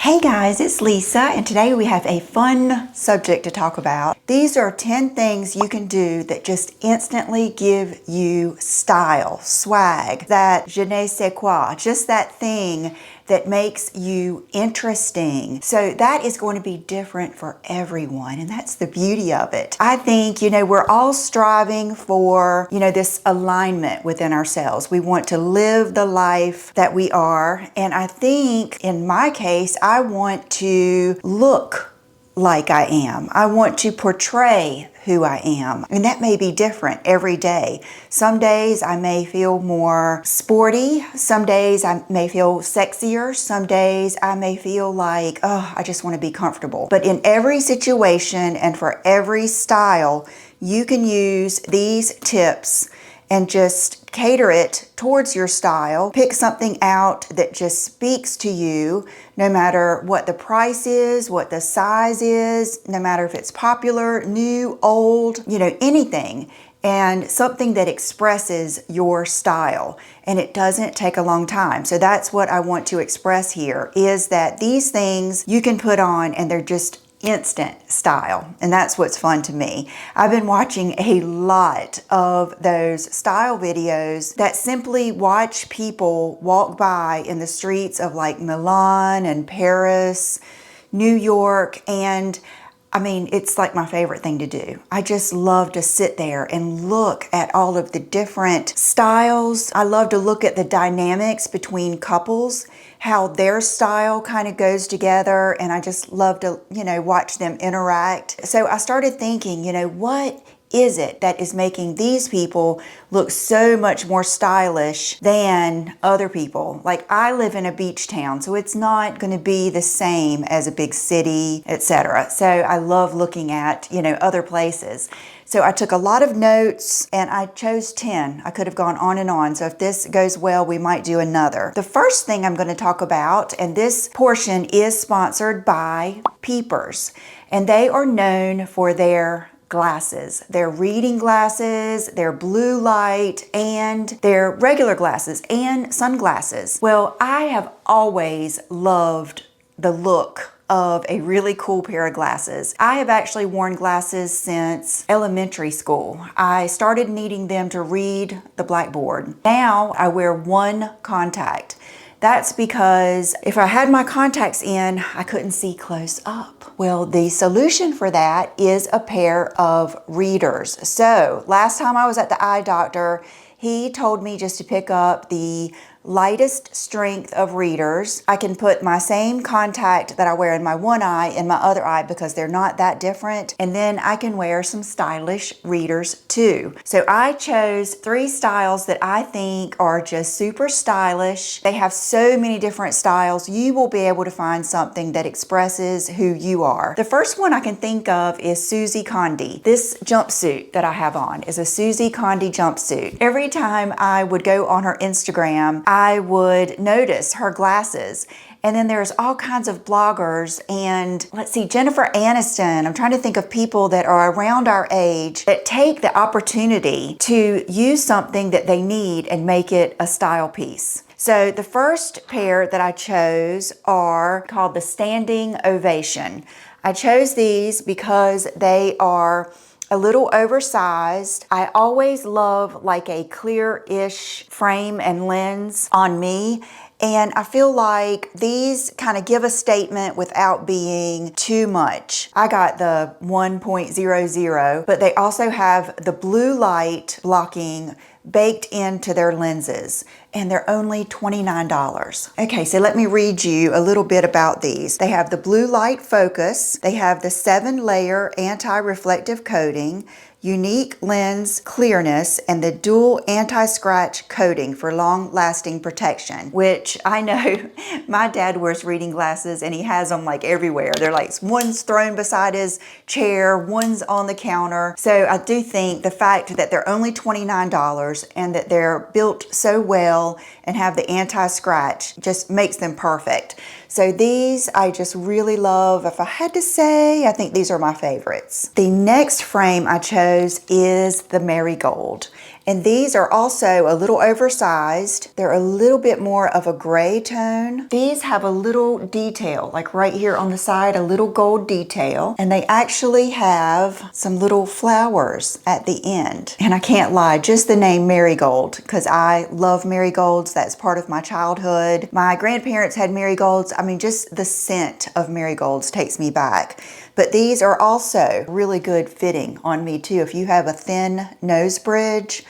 Hey guys, it's Lisa, and today we have a fun subject to talk about. These are 10 things you can do that just instantly give you style, swag, that je ne sais quoi, just that thing that makes you interesting. So that is going to be different for everyone, and that's the beauty of it. I think, we're all striving for, this alignment within ourselves. We want to live the life that we are, and I think in my case, I want to look like I am. I want to portray who I am. And that may be different every day. Some days I may feel more sporty. Some days I may feel sexier. Some days I may feel like, oh, I just want to be comfortable. But in every situation and for every style, you can use these tips and just cater it towards your style. Pick something out that just speaks to you, no matter what the price is, what the size is, no matter if it's popular, new, old, anything. And something that expresses your style. And it doesn't take a long time. So that's what I want to express here, is that these things you can put on and they're just instant style, and that's what's fun to me. I've been watching a lot of those style videos that simply watch people walk by in the streets of like Milan and Paris, New York, and I mean, it's like my favorite thing to do. I just love to sit there and look at all of the different styles. I love to look at the dynamics between couples, how their style kind of goes together, and I just love to, watch them interact. So I started thinking, what is it that is making these people look so much more stylish than other people? Like, I live in a beach town, so it's not going to be the same as a big city, etc. So I love looking at, other places. So I took a lot of notes and I chose 10. I could have gone on and on. So if this goes well, we might do another. The first thing I'm going to talk about, and this portion is sponsored by Peepers, and they are known for their glasses, their reading glasses, their blue light, and their regular glasses and sunglasses. Well, I have always loved the look of a really cool pair of glasses. I have actually worn glasses since elementary school. I started needing them to read the blackboard. Now I wear one contact. That's because if I had my contacts in, I couldn't see close up. Well, the solution for that is a pair of readers. So last time I was at the eye doctor, he told me just to pick up the lightest strength of readers. I can put my same contact that I wear in my one eye in my other eye because they're not that different. And then I can wear some stylish readers too. So I chose 3 styles that I think are just super stylish. They have so many different styles. You will be able to find something that expresses who you are. The first one I can think of is Susie Condi. This jumpsuit that I have on is a Susie Condi jumpsuit. Every time I would go on her Instagram, I would notice her glasses. And then there's all kinds of bloggers, and let's see, Jennifer Aniston. I'm trying to think of people that are around our age that take the opportunity to use something that they need and make it a style piece. So the first pair that I chose are called the Standing Ovation. I chose these because they are a little oversized. I always love like a clear-ish frame and lens on me. And I feel like these kind of give a statement without being too much. I got the 1.00, but they also have the blue light blocking baked into their lenses, and they're only $29. Okay, so let me read you a little bit about these. They have the blue light focus, they have the 7-layer anti-reflective coating, unique lens clearness, and the dual anti-scratch coating for long-lasting protection, which I know my dad wears reading glasses and he has them like everywhere. They're like, one's thrown beside his chair, one's on the counter. So I do think the fact that they're only $29 and that they're built so well and have the anti-scratch just makes them perfect. So these I just really love. If I had to say, I think these are my favorites. The next frame I chose is the Marigold. And these are also a little oversized. They're a little bit more of a gray tone. These have a little detail, like right here on the side, a little gold detail. And they actually have some little flowers at the end. And I can't lie, just the name Marigold, because I love marigolds. That's part of my childhood. My grandparents had marigolds. I mean, just the scent of marigolds takes me back. But these are also really good fitting on me too if you have a thin nose bridge.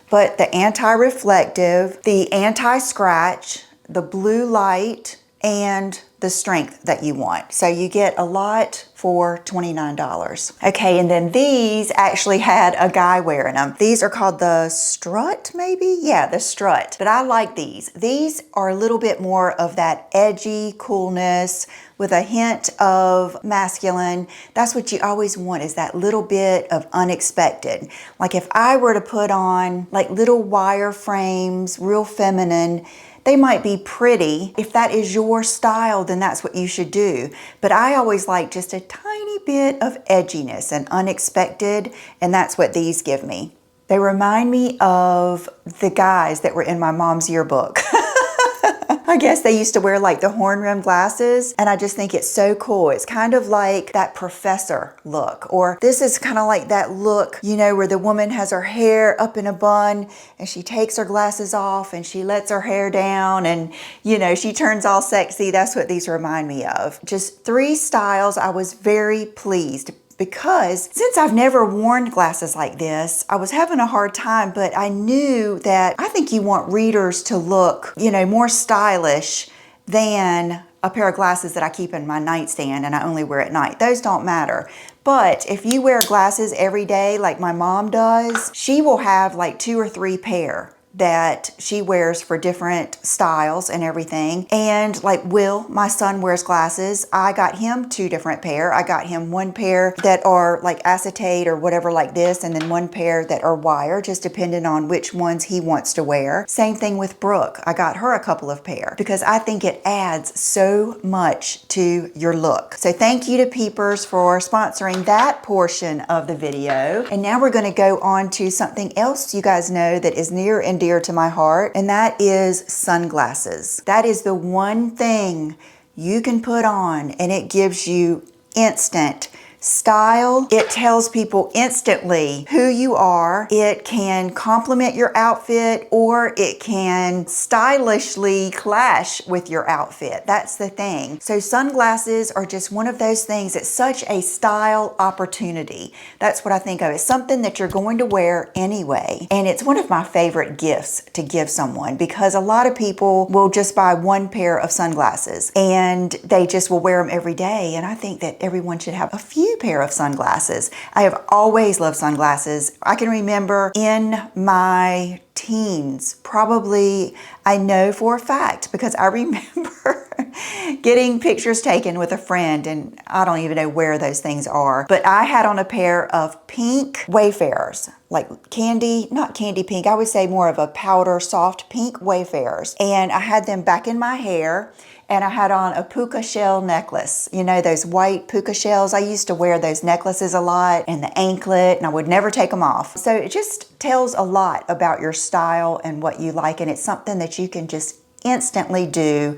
But the anti-reflective, the anti-scratch, the blue light, and the strength that you want. So you get a lot for $29. Okay, and then these actually had a guy wearing them. These are called the Strut, maybe? Yeah, the Strut. But I like these. These are a little bit more of that edgy coolness with a hint of masculine. That's what you always want, is that little bit of unexpected. Like if I were to put on like little wire frames, real feminine, they might be pretty. If that is your style, then that's what you should do. But I always like just a tiny bit of edginess and unexpected, and that's what these give me. They remind me of the guys that were in my mom's yearbook. I guess they used to wear like the horn-rimmed glasses, and I just think it's so cool. It's kind of like that professor look, or this is kind of like that look, you know, where the woman has her hair up in a bun and she takes her glasses off and she lets her hair down and, you know, she turns all sexy. That's what these remind me of. Just 3 styles. I was very pleased, because since I've never worn glasses like this, I was having a hard time, but I knew that I think you want readers to look, you know, more stylish than a pair of glasses that I keep in my nightstand and I only wear at night. Those don't matter. But if you wear glasses every day like my mom does, she will have like 2 or 3 pair that she wears for different styles and everything. And like Will, my son, wears glasses. I got him 2 different pair. I got him 1 pair that are like acetate or whatever like this, and then 1 pair that are wire, just depending on which ones he wants to wear. Same thing with Brooke. I got her a couple of pair because I think it adds so much to your look. So thank you to Peepers for sponsoring that portion of the video. And now we're going to go on to something else you guys know that is near and dear to my heart, and that is sunglasses. That is the one thing you can put on and it gives you instant style. It tells people instantly who you are. It can complement your outfit, or it can stylishly clash with your outfit. That's the thing. So sunglasses are just one of those things. It's such a style opportunity. That's what I think of. It's something that you're going to wear anyway. And it's one of my favorite gifts to give someone, because a lot of people will just buy 1 pair of sunglasses and they just will wear them every day. And I think that everyone should have a few pair of sunglasses. I have always loved sunglasses. I can remember in my teens, probably, I know for a fact, because I remember getting pictures taken with a friend, and I don't even know where those things are, but I had on a pair of pink Wayfarers, like candy, not candy pink, I would say more of a powder soft pink Wayfarers, and I had them back in my hair. And I had on a puka shell necklace. You know, those white puka shells. I used to wear those necklaces a lot, and the anklet, and I would never take them off. So it just tells a lot about your style and what you like, and it's something that you can just instantly do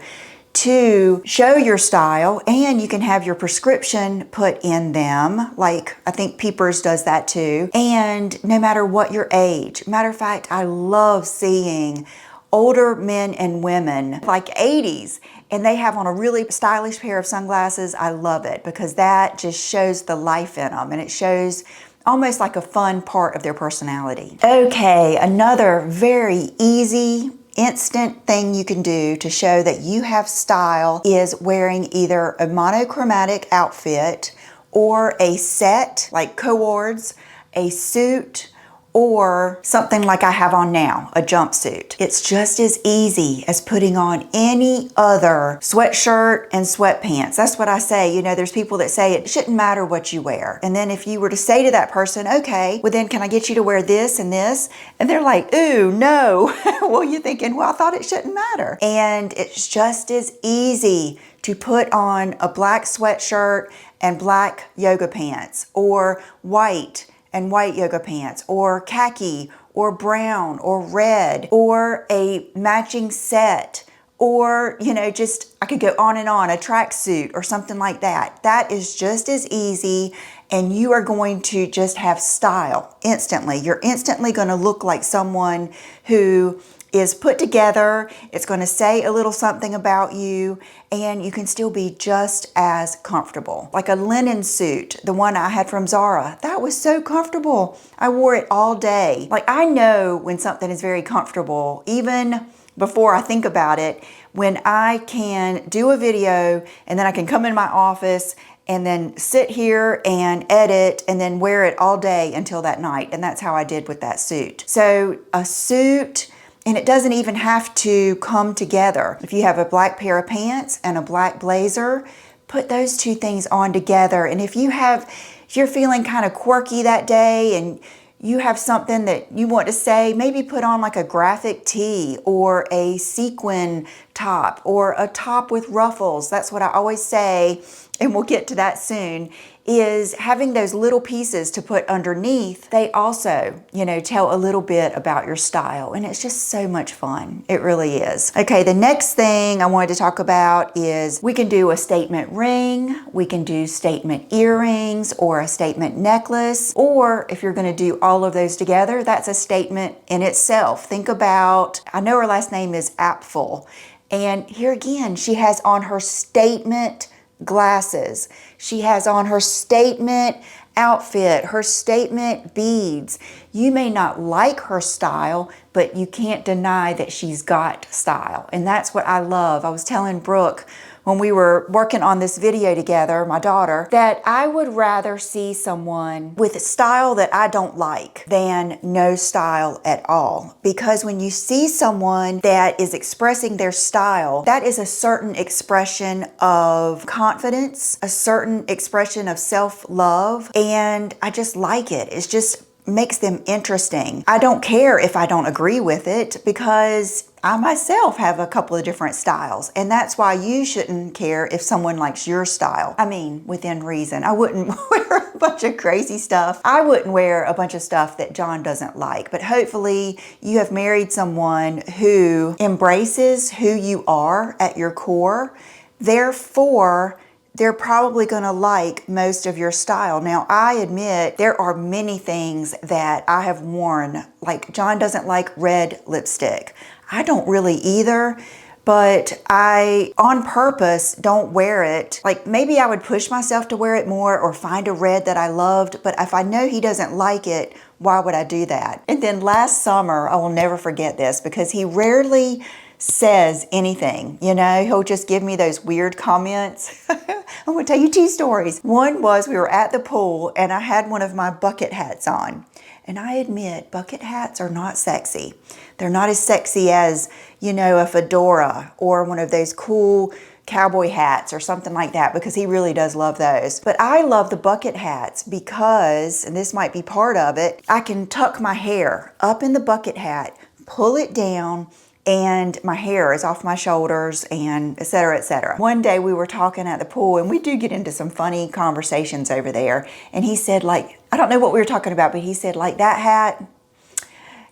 to show your style, and you can have your prescription put in them. Like, I think Peepers does that too. And no matter what your age. Matter of fact, I love seeing older men and women, like 80s, and they have on a really stylish pair of sunglasses. I love it because that just shows the life in them, and it shows almost like a fun part of their personality. Okay, another very easy, instant thing you can do to show that you have style is wearing either a monochromatic outfit or a set, like cords, a suit, or something like I have on now, a jumpsuit. It's just as easy as putting on any other sweatshirt and sweatpants. That's what I say. You know, there's people that say it shouldn't matter what you wear. And then if you were to say to that person, okay, well then can I get you to wear this and this? And they're like, ooh, no. Well, you're thinking, well, I thought it shouldn't matter. And it's just as easy to put on a black sweatshirt and black yoga pants, or white and white yoga pants, or khaki, or brown, or red, or a matching set, or, you know, just, I could go on and on, a tracksuit or something like that. That is just as easy, and you are going to just have style instantly. You're instantly going to look like someone who is put together. It's going to say a little something about you, and you can still be just as comfortable. Like a linen suit, the one I had from Zara, that was so comfortable. I wore it all day. Like, I know when something is very comfortable, even before I think about it, when I can do a video and then I can come in my office and then sit here and edit and then wear it all day until that night. And that's how I did with that suit. So a suit, and it doesn't even have to come together. If you have a black pair of pants and a black blazer, put those two things on together. And if you're feeling kind of quirky that day and you have something that you want to say, maybe put on like a graphic tee or a sequin top or a top with ruffles. That's what I always say, and we'll get to that soon, is having those little pieces to put underneath. They also, you know, tell a little bit about your style, and it's just so much fun. It really is. Okay, the next thing I wanted to talk about is we can do a statement ring, we can do statement earrings or a statement necklace, or if you're going to do all of those together, that's a statement in itself. Think about, I know her last name is Apfel, and here again, she has on her statement glasses. She has on her statement outfit, her statement beads. You may not like her style, but you can't deny that she's got style. And that's what I love. I was telling Brooke when we were working on this video together, my daughter, that I would rather see someone with a style that I don't like than no style at all. Because when you see someone that is expressing their style, that is a certain expression of confidence, a certain expression of self-love, and I just like it. It's just makes them interesting. I don't care if I don't agree with it, because I myself have a couple of different styles, and that's why you shouldn't care if someone likes your style. I mean, within reason. I wouldn't wear a bunch of crazy stuff. I wouldn't wear a bunch of stuff that John doesn't like, but hopefully you have married someone who embraces who you are at your core. Therefore, they're probably going to like most of your style. Now, I admit there are many things that I have worn. Like, John doesn't like red lipstick. I don't really either, but I, on purpose, don't wear it. Like, maybe I would push myself to wear it more or find a red that I loved, but if I know he doesn't like it, why would I do that? And then last summer, I will never forget this, because he rarely says anything, you know, he'll just give me those weird comments. I'm going to tell you two stories. One was we were at the pool and I had one of my bucket hats on. And I admit, bucket hats are not sexy. They're not as sexy as, you know, a fedora or one of those cool cowboy hats or something like that, because he really does love those. But I love the bucket hats because, and this might be part of it, I can tuck my hair up in the bucket hat, pull it down, and my hair is off my shoulders, and et cetera, et cetera. One day we were talking at the pool, and we do get into some funny conversations over there. And he said, like, I don't know what we were talking about, but he said, like, that hat,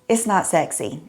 it's not sexy.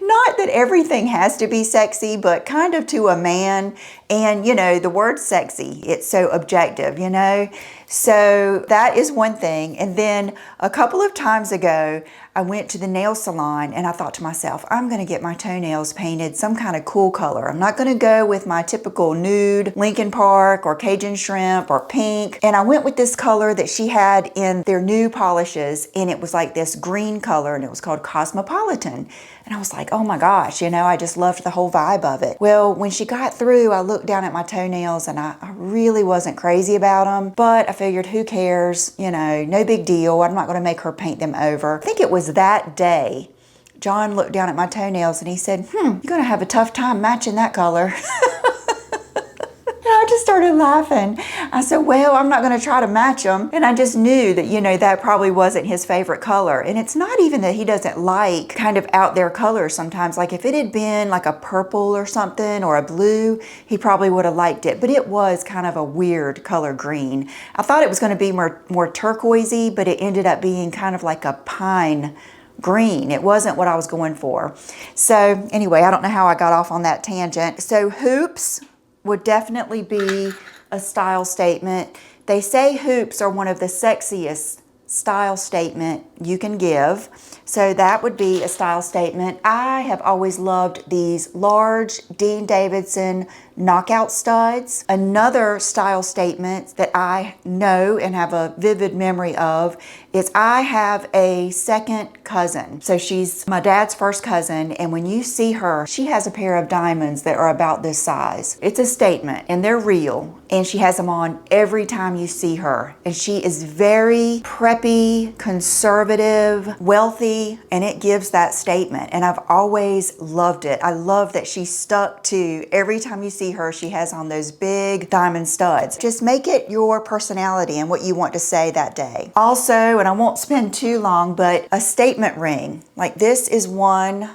Not that everything has to be sexy, but kind of to a man. And, you know, the word sexy, it's so objective, you know. So that is one thing. And then a couple of times ago, I went to the nail salon and I thought to myself, I'm going to get my toenails painted some kind of cool color. I'm not going to go with my typical nude, Lincoln Park or Cajun shrimp or pink. And I went with this color that she had in their new polishes, and it was like this green color, and it was called Cosmopolitan. And I was like, oh my gosh, you know, I just loved the whole vibe of it. Well, when she got through, I looked down at my toenails and I really wasn't crazy about them, but I figured who cares, you know, no big deal. I'm not going to make her paint them over. I think it was that day, John looked down at my toenails and he said, you're going to have a tough time matching that color. I just started laughing. I said, well, I'm not going to try to match them. And I just knew that, you know, that probably wasn't his favorite color. And it's not even that he doesn't like kind of out there colors sometimes. Like if it had been like a purple or something or a blue, he probably would have liked it. But it was kind of a weird color green. I thought it was going to be more turquoisey, but it ended up being kind of like a pine green. It wasn't what I was going for. So anyway, I don't know how I got off on that tangent. So hoops would definitely be a style statement. They say hoops are one of the sexiest style statement you can give. So that would be a style statement. I have always loved these large Dean Davidson knockout studs. Another style statement that I know and have a vivid memory of is I have a second cousin. So she's my dad's first cousin, and when you see her, she has a pair of diamonds that are about this size. It's a statement, and they're real, and she has them on every time you see her. And she is very preppy, conservative, wealthy, and it gives that statement. And I've always loved it. I love that she stuck to every time you see her, she has on those big diamond studs. Just make it your personality and what you want to say that day. Also, and I won't spend too long, but a statement ring. Like this is one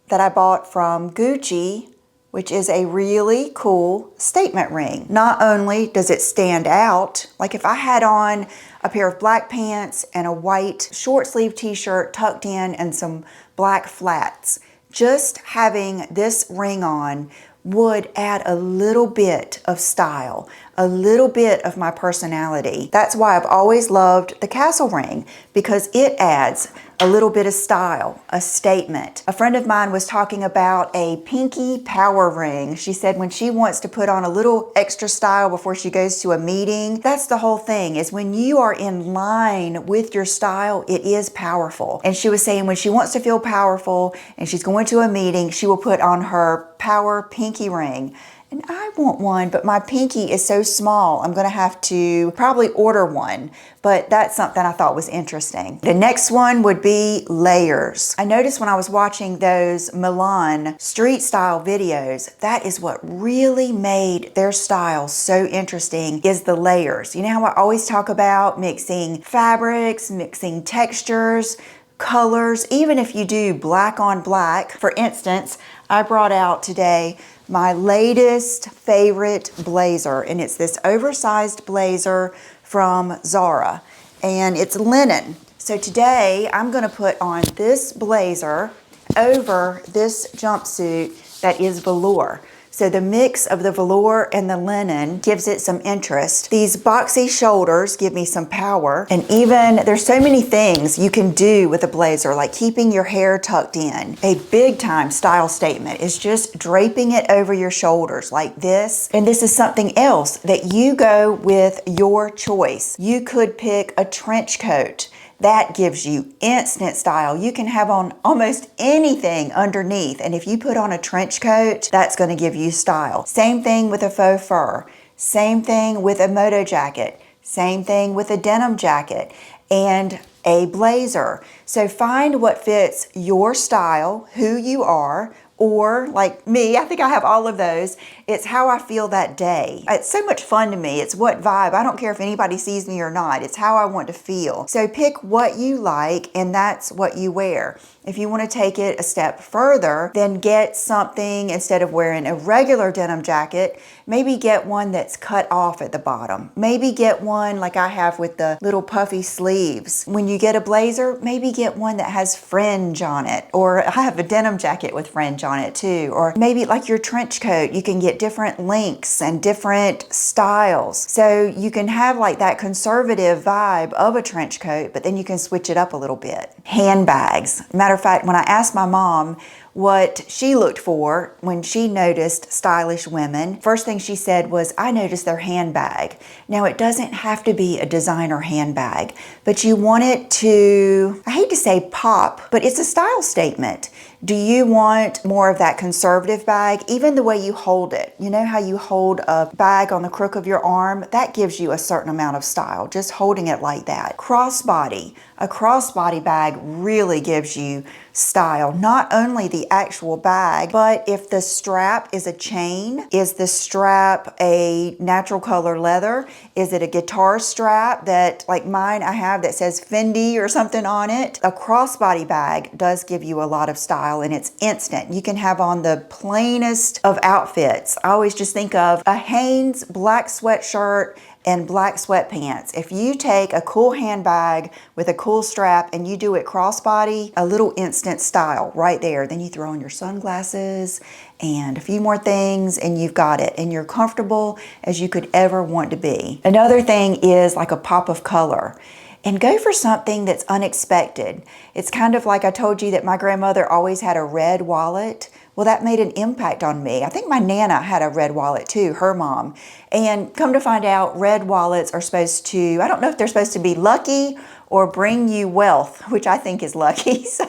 that I bought from Gucci, which is a really cool statement ring. Not only does it stand out, like if I had on a pair of black pants and a white short sleeve t-shirt tucked in and some black flats, just having this ring on would add a little bit of style, a little bit of my personality. That's why I've always loved the castle ring, because it adds a little bit of style, a statement. A friend of mine was talking about a pinky power ring. She said when she wants to put on a little extra style before she goes to a meeting, that's the whole thing, is when you are in line with your style, it is powerful. And she was saying when she wants to feel powerful and she's going to a meeting, she will put on her power pinky ring. And I want one, but my pinky is so small, I'm gonna have to probably order one. But that's something I thought was interesting. The next one would be layers. I noticed when I was watching those Milan street style videos, that is what really made their style so interesting, is the layers. You know how I always talk about mixing fabrics, mixing textures, colors, even if you do black on black. For instance, I brought out today my latest favorite blazer, and it's this oversized blazer from Zara, and it's linen. So today I'm going to put on this blazer over this jumpsuit that is velour. So the mix of the velour and the linen gives it some interest. These boxy shoulders give me some power. And even, there's so many things you can do with a blazer, like keeping your hair tucked in. A big time style statement is just draping it over your shoulders like this. And this is something else that you go with your choice. You could pick a trench coat. That gives you instant style. You can have on almost anything underneath, and if you put on a trench coat, that's going to give you style. Same thing with a faux fur. Same thing with a moto jacket. Same thing with a denim jacket and a blazer. So find what fits your style, who you are, or like me, I think I have all of those. It's how I feel that day. It's so much fun to me. It's what vibe. I don't care if anybody sees me or not. It's how I want to feel. So pick what you like, and that's what you wear. If you want to take it a step further, then get something, instead of wearing a regular denim jacket, maybe get one that's cut off at the bottom. Maybe get one like I have with the little puffy sleeves. When you get a blazer, maybe get one that has fringe on it. Or I have a denim jacket with fringe on it too. Or maybe like your trench coat, you can get different lengths and different styles. So you can have like that conservative vibe of a trench coat, but then you can switch it up a little bit. Handbags. Matter of fact, when I asked my mom what she looked for when she noticed stylish women, first thing she said was, I noticed their handbag. Now, it doesn't have to be a designer handbag, but you want it to, I hate to say pop, but it's a style statement. Do you want more of that conservative bag? Even the way you hold it. You know how you hold a bag on the crook of your arm? That gives you a certain amount of style, just holding it like that. Crossbody. A crossbody bag really gives you style. Not only the actual bag, but if the strap is a chain, is the strap a natural color leather? Is it a guitar strap that, like mine I have, that says Fendi or something on it? A crossbody bag does give you a lot of style, and it's instant. You can have on the plainest of outfits. I always just think of a Hanes black sweatshirt and black sweatpants. If you take a cool handbag with a cool strap and you do it crossbody, a little instant style right there. Then you throw on your sunglasses and a few more things and you've got it. And you're comfortable as you could ever want to be. Another thing is like a pop of color. And go for something that's unexpected. It's kind of like I told you that my grandmother always had a red wallet. Well, that made an impact on me. I think my Nana had a red wallet too, her mom. And come to find out, red wallets are supposed to, I don't know if they're supposed to be lucky or bring you wealth, which I think is lucky. So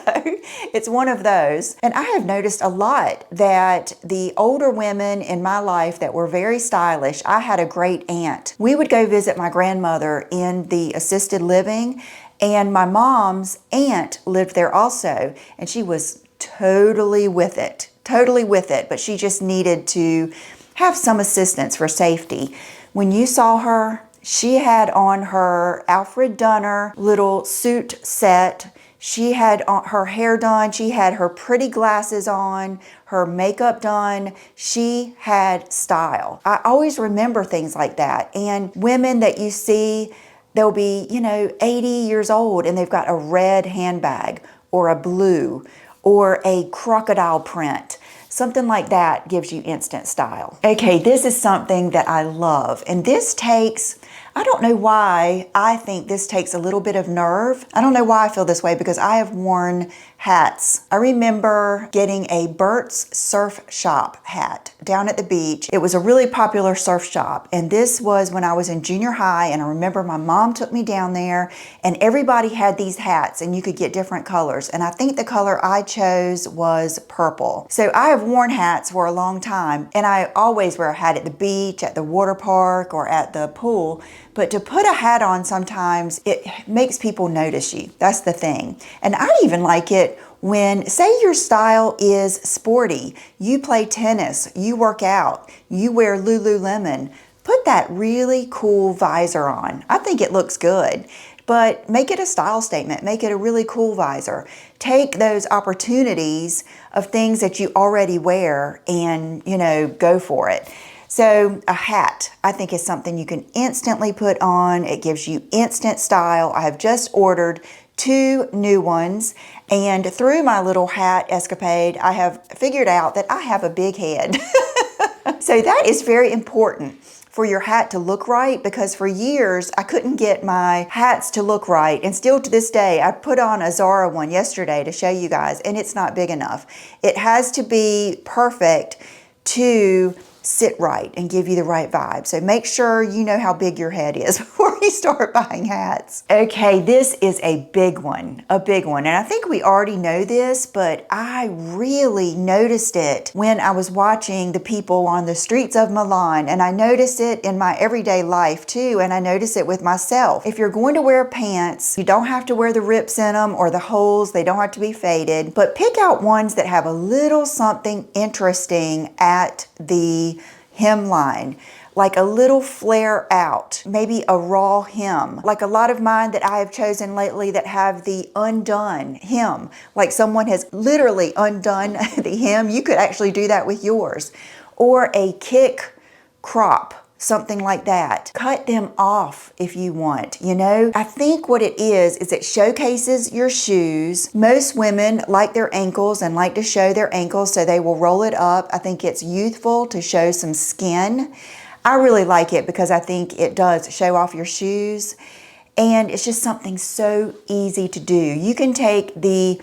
it's one of those. And I have noticed a lot that the older women in my life that were very stylish, I had a great aunt. We would go visit my grandmother in the assisted living, and my mom's aunt lived there also, and she was totally with it, but she just needed to have some assistance for safety. When you saw her, she had on her Alfred Dunner little suit set. She had her hair done. She had her pretty glasses on, her makeup done. She had style. I always remember things like that. And women that you see, they'll be, 80 years old and they've got a red handbag or a blue or a crocodile print. Something like that gives you instant style. Okay, this is something that I love. And this takes, I don't know why, I think this takes a little bit of nerve. I don't know why I feel this way because I have worn hats. I remember getting a Bert's Surf Shop hat down at the beach. It was a really popular surf shop, and this was when I was in junior high, and I remember my mom took me down there and everybody had these hats and you could get different colors, and I think the color I chose was purple. So I have worn hats for a long time, and I always wear a hat at the beach, at the water park, or at the pool. But to put a hat on sometimes, it makes people notice you. That's the thing. And I even like it when, say your style is sporty, you play tennis, you work out, you wear Lululemon, put that really cool visor on. I think it looks good. But make it a style statement. Make it a really cool visor. Take those opportunities of things that you already wear and, go for it. So a hat, I think, is something you can instantly put on. It gives you instant style. I have just ordered 2 new ones, and through my little hat escapade, I have figured out that I have a big head. So that is very important for your hat to look right, because for years I couldn't get my hats to look right, and still to this day. I put on a Zara one yesterday to show you guys, and it's not big enough. It has to be perfect to sit right and give you the right vibe. So make sure you know how big your head is before you start buying hats. Okay, this is a big one. And I think we already know this, but I really noticed it when I was watching the people on the streets of Milan, and I noticed it in my everyday life too, and I notice it with myself. If you're going to wear pants, you don't have to wear the rips in them or the holes. They don't have to be faded, but pick out ones that have a little something interesting at the hemline, like a little flare out, maybe a raw hem, like a lot of mine that I have chosen lately that have the undone hem, like someone has literally undone the hem. You could actually do that with yours. Or a kick crop something like that. Cut them off if you want, you know? I think what it is it showcases your shoes. Most women like their ankles and like to show their ankles, so they will roll it up. I think it's youthful to show some skin. I really like it because I think it does show off your shoes, and it's just something so easy to do. You can take the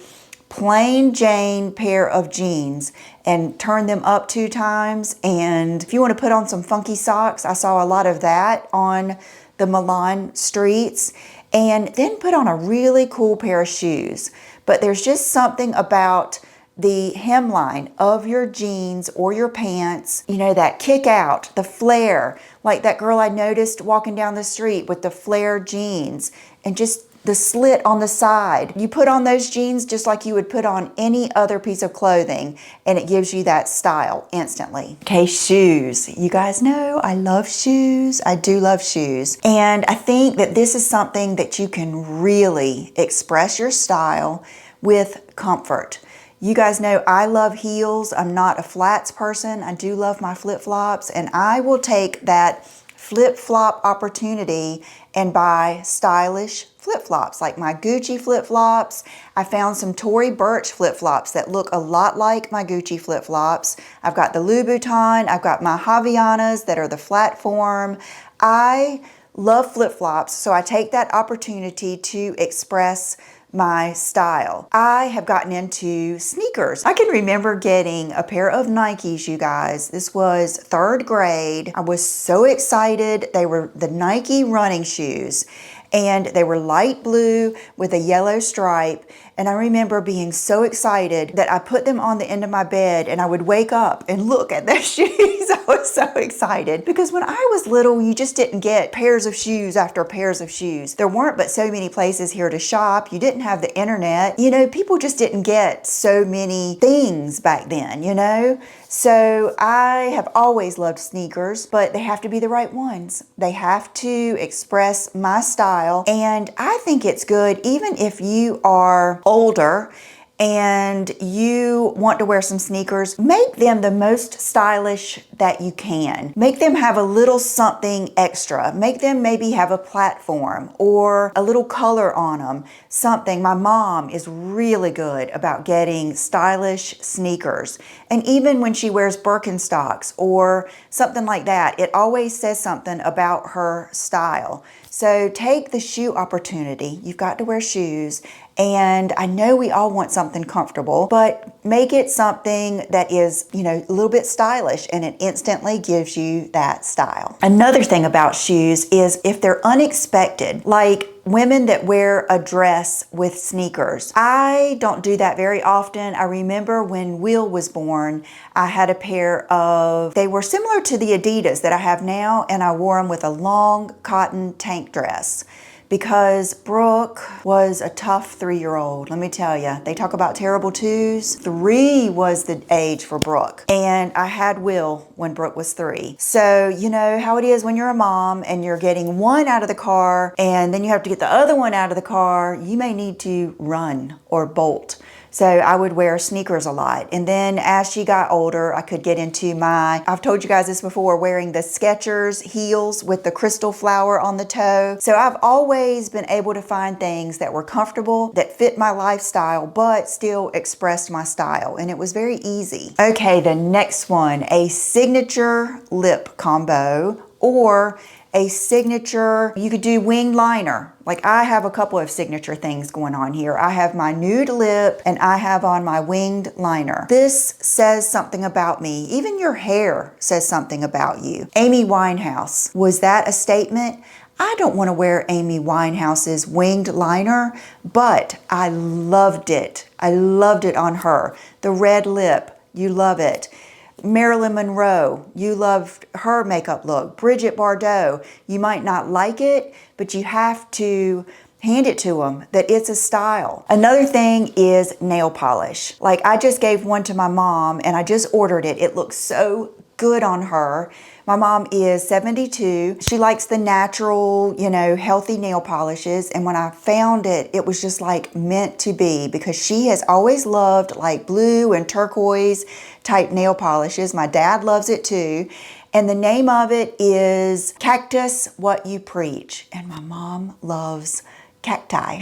plain Jane pair of jeans and turn them up 2 times, and if you want to put on some funky socks, I saw a lot of that on the Milan streets, and then put on a really cool pair of shoes. But there's just something about the hemline of your jeans or your pants, you know, that kick out, the flare, like that girl I noticed walking down the street with the flare jeans and just the slit on the side. You put on those jeans just like you would put on any other piece of clothing, and it gives you that style instantly. Okay, shoes. You guys know I love shoes. I do love shoes. And I think that this is something that you can really express your style with comfort. You guys know I love heels. I'm not a flats person. I do love my flip-flops, and I will take that flip-flop opportunity and buy stylish flip-flops, like my Gucci flip-flops. I found some Tory Burch flip-flops that look a lot like my Gucci flip-flops. I've got the Louboutin, I've got my Havaianas that are the flat form. I love flip-flops, so I take that opportunity to express my style. I have gotten into sneakers. I can remember getting a pair of Nikes, you guys. This was 3rd grade. I was so excited. They were the Nike running shoes, and they were light blue with a yellow stripe. And I remember being so excited that I put them on the end of my bed, and I would wake up and look at those shoes. I was so excited because when I was little, you just didn't get pairs of shoes after pairs of shoes. There weren't but so many places here to shop. You didn't have the internet. You know, people just didn't get so many things back then, you know? So I have always loved sneakers, but they have to be the right ones. They have to express my style. And I think it's good even if you are older and you want to wear some sneakers, make them the most stylish that you can. Make them have a little something extra. Make them maybe have a platform or a little color on them, something. My mom is really good about getting stylish sneakers. And even when she wears Birkenstocks or something like that, it always says something about her style. So take the shoe opportunity. You've got to wear shoes. And I know we all want something comfortable, but make it something that is, you know, a little bit stylish, and it instantly gives you that style. Another thing about shoes is if they're unexpected, like women that wear a dress with sneakers. I don't do that very often. I remember when Will was born, I had a pair of, they were similar to the Adidas that I have now, and I wore them with a long cotton tank dress. Because Brooke was a tough 3-year-old, let me tell you. They talk about terrible twos. 3 was the age for Brooke. And I had Will when Brooke was 3. So you know how it is when you're a mom and you're getting one out of the car and then you have to get the other one out of the car. You may need to run or bolt. So I would wear sneakers a lot. And then as she got older, I could get into my, I've told you guys this before, wearing the Skechers heels with the crystal flower on the toe. So I've always been able to find things that were comfortable, that fit my lifestyle, but still expressed my style. And it was very easy. Okay, the next one, a signature lip combo or a signature, you could do winged liner. Like I have a couple of signature things going on here. I have my nude lip and I have on my winged liner. This says something about me. Even your hair says something about you. Amy Winehouse, was that a statement? I don't want to wear Amy Winehouse's winged liner, but I loved it. I loved it on her. The red lip, you love it. Marilyn Monroe, you loved her makeup look. Bridget Bardot, you might not like it, but you have to hand it to them that it's a style. Another thing is nail polish. Like I just gave one to my mom and I just ordered it. It looks so good on her. My mom is 72. She likes the natural, you know, healthy nail polishes. And when I found it, it was just like meant to be because she has always loved like blue and turquoise type nail polishes. My dad loves it too. And the name of it is Cactus What You Preach. And my mom loves cacti.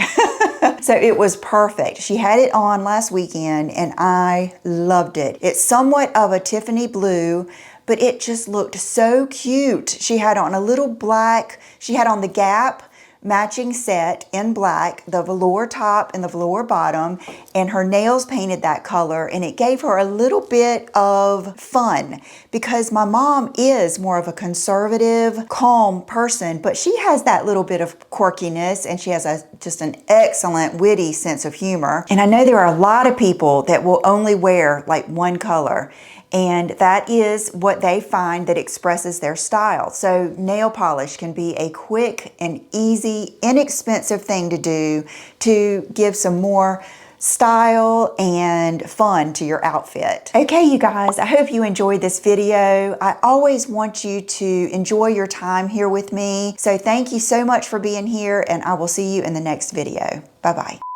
So it was perfect. She had it on last weekend and I loved it. It's somewhat of a Tiffany blue, but it just looked so cute. She had on a little black, she had on the Gap matching set in black, the velour top and the velour bottom, and her nails painted that color, and it gave her a little bit of fun because my mom is more of a conservative, calm person, but she has that little bit of quirkiness, and she has just an excellent, witty sense of humor. And I know there are a lot of people that will only wear like one color, and that is what they find that expresses their style. So nail polish can be a quick and easy, inexpensive thing to do to give some more style and fun to your outfit. Okay, you guys, I hope you enjoyed this video. I always want you to enjoy your time here with me. So thank you so much for being here, and I will see you in the next video. Bye-bye.